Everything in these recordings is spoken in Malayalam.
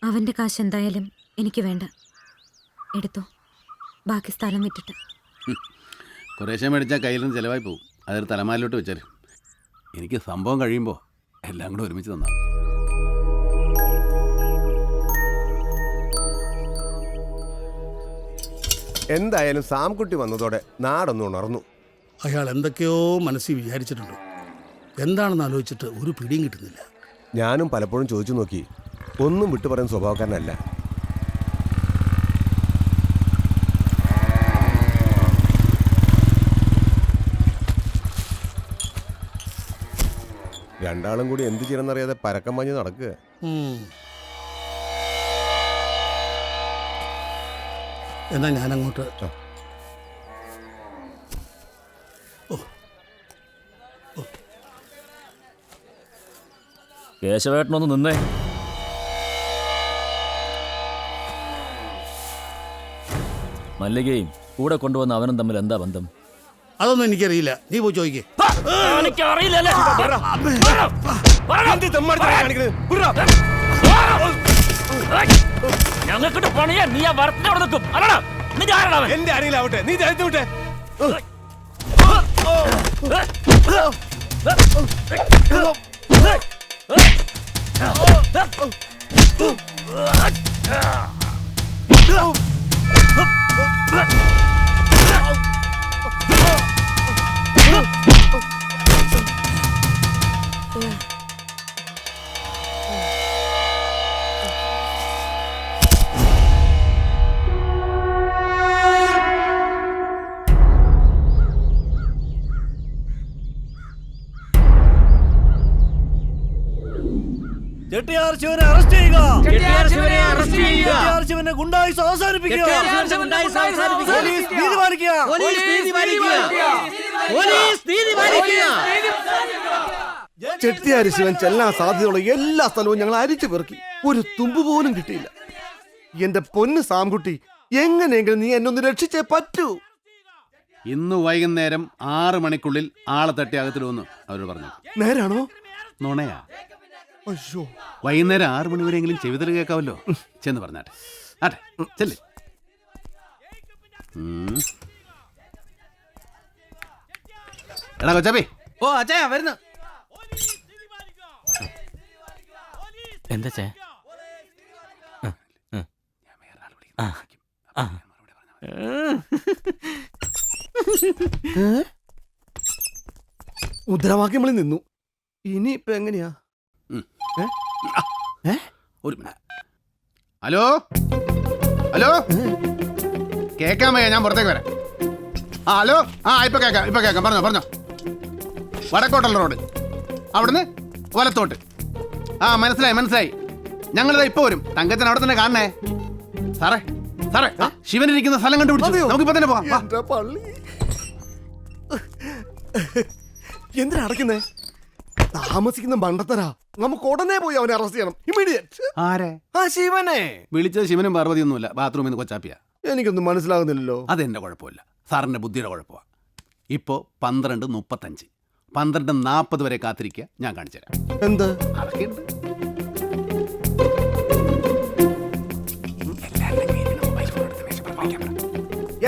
അവന്റെ കാശ് എന്തായാലും എനിക്ക് വേണ്ട. എടുത്തോ, ബാക്കി സ്ഥലം വിട്ടിട്ട്. കുറേശ്ശെ മേടിച്ചാൽ കയ്യിൽ നിന്ന് ചിലവായി പോകും. അതൊരു തലമാരിലോട്ട് വെച്ചാൽ എനിക്ക് സംഭവം കഴിയുമ്പോൾ എല്ലാം കൂടെ ഒരുമിച്ച് തന്നാണ്. എന്തായാലും സാംകുട്ടി വന്നതോടെ നാടൊന്ന് ഉണർന്നു. അയാൾ എന്തൊക്കെയോ മനസ്സിൽ വിചാരിച്ചിട്ടുണ്ട്. എന്താണെന്ന് ആലോചിച്ചിട്ട് ഒരു പിടിയും കിട്ടുന്നില്ല. ഞാനും പലപ്പോഴും ചോദിച്ചു നോക്കി, ഒന്നും വിട്ടു പറയുന്ന സ്വഭാവക്കാരനല്ല. രണ്ടാളും കൂടി എന്ത് ചെയ്യണമെന്നറിയാതെ പരക്കം പാഞ്ഞ് നടക്കുക. എന്നാ ഞാനങ്ങോട്ട്. കേശവേട്ടനൊന്ന് നിന്നേ. മല്ലികയും കൂടെ കൊണ്ടുവന്ന അവനും തമ്മിൽ എന്താ ബന്ധം? അതൊന്നും എനിക്കറിയില്ല, നീ പോയി ചോദിക്കേ. ഞങ്ങൾക്കിട്ട് പണിയാ നീ ആ വർക്കിനോട് നിൽക്കും. എന്റെ അറിയില്ലാവട്ടെ, നീ ചരിച്ചു വിട്ടെ. ചെട്ടിയാർ ശിവനെ അറസ്റ്റ് ചെയ്യുക. ചെട്ടിയാർ ശിവനെ ഗുണ്ടായിസ് അവസാനിപ്പിക്കുക. പോലീസ് നീതി പാലിക്കുക. ചെട്ടിയാർ ശിവൻ ചെല്ലാൻ സാധ്യതയുള്ള എല്ലാ സ്ഥലവും ഞങ്ങൾ അരിച്ചു പെറുക്കി, ഒരു തുമ്പ് പോലും കിട്ടിയില്ല. എന്റെ പൊന്ന് സാംകുട്ടി, എങ്ങനെയെങ്കിലും നീ എന്നെ ഒന്ന് രക്ഷിച്ചേ പറ്റൂ. ഇന്ന് വൈകുന്നേരം 6 മണിക്കുള്ളിൽ ആളെ തട്ടി അകത്തിലുവെന്ന് അവർ പറഞ്ഞു. നേരാണോ? നുണയാ. അയ്യോ, വൈകുന്നേരം 6 മണി വരെയെങ്കിലും ചെവിതൽ കേൾക്കാവല്ലോ. ചെന്ന് പറഞ്ഞാട്ടെ. ആട്ടെ ചെല്ലേ. എടാ കൊച്ചാപ്പി. ഓ അച്ഛാ വരുന്നു. എന്താ ചേ? മുദ്രാവാക്യങ്ങളിൽ നിന്നു. ഇനിയിപ്പോ എങ്ങനെയാ? ഒരു മിനിറ്റ്. ഹലോ ഹലോ, കേക്കാൻ വയ്യ, ഞാൻ പുറത്തേക്ക് വരാം. ഹലോ. ഇപ്പൊ കേക്കാം. പറഞ്ഞോ. വടക്കോട്ടുള്ള റോഡ്, അവിടുന്ന് വലത്തോട്ട്. മനസ്സിലായി. ഞങ്ങളിതാ ഇപ്പൊ വരും. തങ്കച്ചൻ അവിടെ തന്നെ കാണണേ. സാറേ ശിവനിരിക്കുന്ന സ്ഥലം കണ്ടുപിടിച്ചു. നമുക്കിപ്പോ തന്നെ പോവാം. എന്തിനാ അടയ്ക്കുന്നേ? താമസിക്കുന്ന മണ്ടത്തരാ. നമുക്ക് ഉടനെ പോയി അവനെ അറസ്റ്റ് ചെയ്യണം, ഇമ്മീഡിയറ്റ്. ആരെ? ശിവനെ വിളിച്ചത് ശിവനും പാർവതിയൊന്നുമില്ല, ബാത്റൂമിൽ നിന്ന് കൊച്ചാപ്പിയാ. എനിക്കൊന്നും മനസ്സിലാകുന്നില്ലല്ലോ. അതെന്റെ കുഴപ്പമില്ല, സാറിന്റെ ബുദ്ധിയുടെ കുഴപ്പമാണ്. ഇപ്പോ 12:35, 12:40 വരെ കാത്തിരിക്കുക. ഞാൻ കാണിച്ചു തരാം. എന്ത്? അതൊക്കെയുണ്ട്.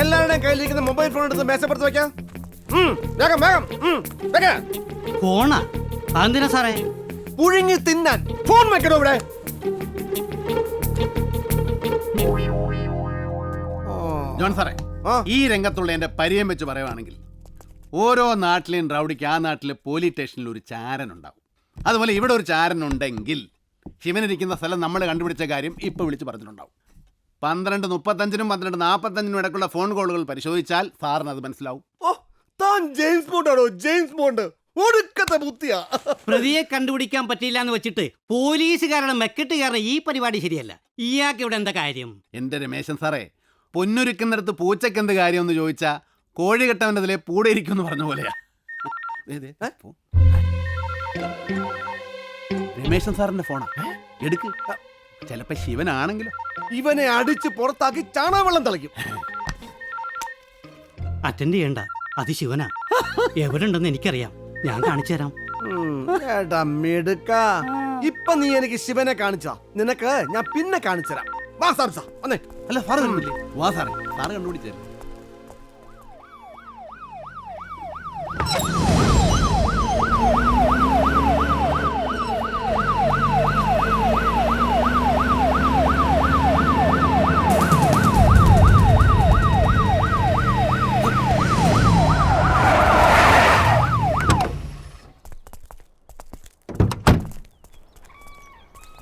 എല്ലാവരുടെയും കയ്യിലിരിക്കുന്ന മൊബൈൽ ഫോൺ എടുത്ത് മേശപ്പുറത്ത് വെക്കാം. ഫോണാ? അതെന്തിനാ സാറേ? പുഴുങ്ങി തിന്നാൻ. ഫോൺ വെക്കണോ ഇവിടെ? ജോൺ സാറേ, ഈ രംഗത്തുള്ള എന്റെ പരിചയം വെച്ച് പറയുവാണെങ്കിൽ, ഓരോ നാട്ടിലെയും റൗഡിക്ക് ആ നാട്ടിലെ പോലീസ് സ്റ്റേഷനിൽ ഒരു ചാരൻ ഉണ്ടാവും. അതുപോലെ ഇവിടെ ഒരു ചാരൻ ഉണ്ടെങ്കിൽ ശിവനിരിക്കുന്ന സ്ഥലം നമ്മൾ കണ്ടുപിടിച്ച കാര്യം ഇപ്പൊ വിളിച്ച് പറഞ്ഞിട്ടുണ്ടാവും. 12:35-നും 12:45-നും ഇടയ്ക്കുള്ള ഫോൺ കോളുകൾ പരിശോധിച്ചാൽ സാറിന് അത് മനസ്സിലാവും. താൻ ജെയിംസ് ബോണ്ടാണോ? ജെയിംസ് ബോണ്ട് ഒടുക്കത്തെ ബുദ്ധിയാ. പ്രതിയെ കണ്ടുപിടിക്കാൻ പറ്റില്ല എന്ന് വെച്ചിട്ട് പോലീസുകാരുടെ മെക്കെട്ട് കാരണം ഈ പരിപാടി ശരിയല്ല. ഇയാൾക്ക് ഇവിടെ എന്താ കാര്യം? എന്റെ രമേശൻ സാറേ, പൊന്നൊരുക്കുന്നിടത്ത് പൂച്ചയ്ക്ക് എന്ത് കാര്യം എന്ന് ചോദിച്ചാ കോഴി കെട്ടവൻ്റെതിലെ പൂടെ ഇരിക്കും എന്ന് പറഞ്ഞ പോലെയാ. രമേശൻ സാറിന്റെ ഫോണാ, എടുക്ക്. ചിലപ്പോ ശിവനാണെങ്കിലോ. ഇവനെ അടിച്ച് പുറത്താക്കി ചാണകവെള്ളം തളിക്കും. അറ്റൻഡ് ചെയ്യണ്ട, അത് ശിവനാ. എവിടെ ഉണ്ടെന്ന് എനിക്കറിയാം, ഞാൻ കാണിച്ചു തരാം. മിടുക്ക, ഇപ്പൊ നീ എനിക്ക് ശിവനെ കാണിച്ചാ നിനക്ക് ഞാൻ പിന്നെ കാണിച്ചുതരാം. വാ സാംസ, വന്നേ. അല്ല സാറ് കണ്ടില്ലേ? വാ സാറേ, സാറ് കണ്ടുപിടിച്ചേ.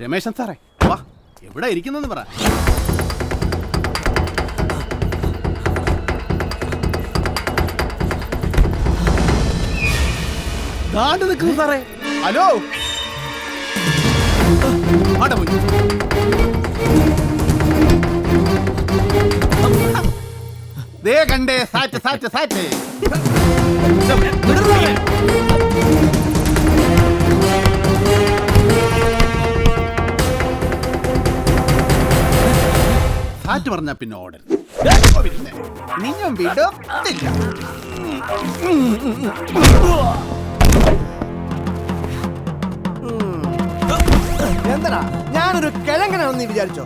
രമേശൻ സാറേ, വാ. എവിടെ ഇരിക്കുന്നെന്ന് പറ. ദാണ്ട് നിൽക്കുന്നു സാറേ. ഹലോ, ആടെ പോയി. ദേ കണ്ടേ, സാറ്റ് സാറ്റ് സാറ്റ്. സാറ്റ് പറഞ്ഞാ പിന്നെ ഓർഡർ നിങ്ങൾ വിടത്തില്ല. എന്താ ഞാനൊരു കിഴങ്ങനാണെന്ന് നീ വിചാരിച്ചോ?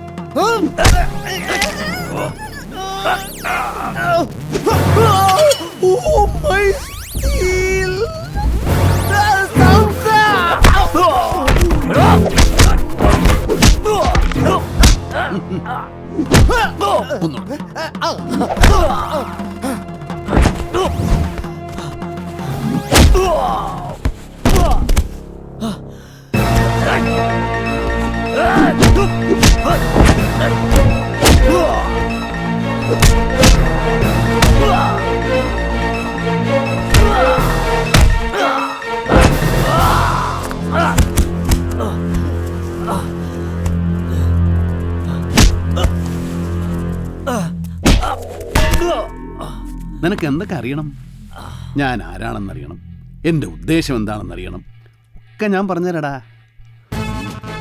നിനക്ക് എന്തൊക്കെ അറിയണം? ഞാൻ ആരാണെന്നറിയണം, എൻ്റെ ഉദ്ദേശം എന്താണെന്നറിയണം, ഒക്കെ ഞാൻ പറഞ്ഞുതരടാ.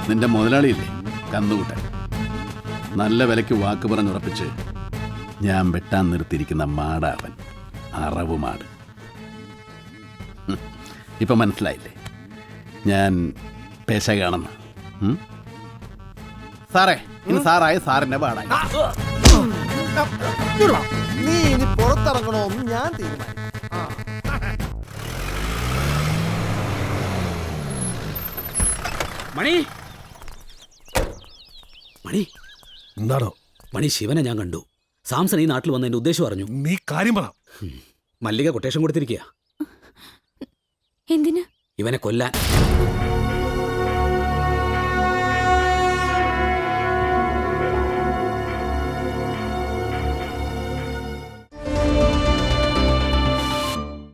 നിന്റെ മുതലാളിയില്ലേ കന്നുകൂട്ടൻ, നല്ല വിലയ്ക്ക് വാക്ക് പറഞ്ഞുറപ്പിച്ച് ഞാൻ വെട്ടാൻ നിർത്തിയിരിക്കുന്ന മാടാവൻ, അറവുമാട്. ഇപ്പം മനസ്സിലായില്ലേ ഞാൻ പേശകാണെന്ന്? സാറേ, ഇനി സാറായ സാറിൻ്റെ പാടായി. നീ ഇനി പുറത്തിറങ്ങണോന്ന് ഞാൻ തീരുമാനിക്കും. മണി മണി എന്താണോ മണി, ശിവനെ ഞാൻ കണ്ടു. സാംസൺ ഈ നാട്ടിൽ വന്നതിന്റെ ഉദ്ദേശം അറിഞ്ഞു. നീ കാര്യം പറ. മല്ലിക കൊട്ടേഷൻ കൊടുത്തിരിക്കുക എന്തിന്? ഇവനെ കൊല്ലാൻ.